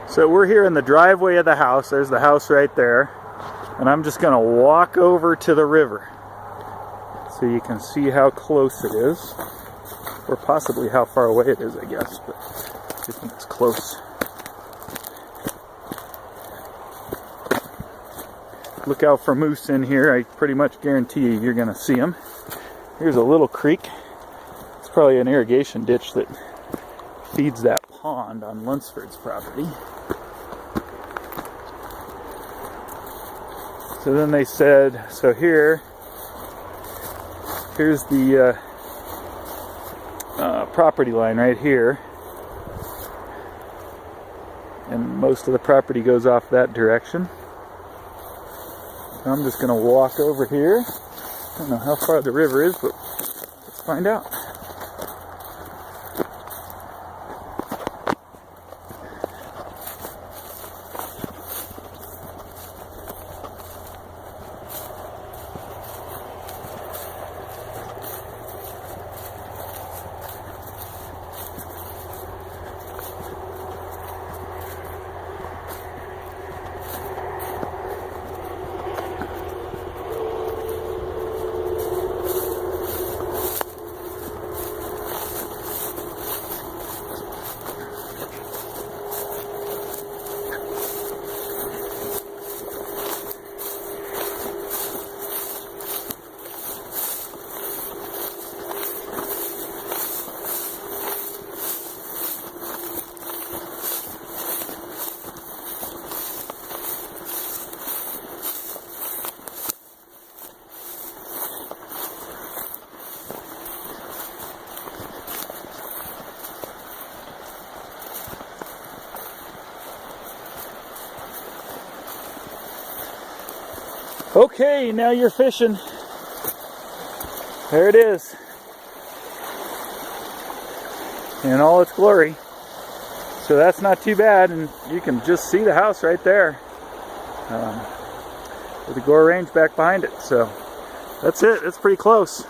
So we're here in the driveway of the house. There's the house right there. And I'm just going to walk over to the river so you can see how close it is. Or possibly how far away it is, I guess. But I think it's close. Look out for moose in here. I pretty much guarantee you're going to see them. Here's a little creek. It's probably an irrigation ditch that feeds that pond on Lunsford's property. So then they said, so here's the property line right here. And most of the property goes off that direction. So I'm just going to walk over here. I don't know how far the river is, but let's find out. Okay, now you're fishing. There it is. In all its glory. So that's not too bad, and you can just see the house right there. With the Gore Range back behind it. So that's it. It's pretty close.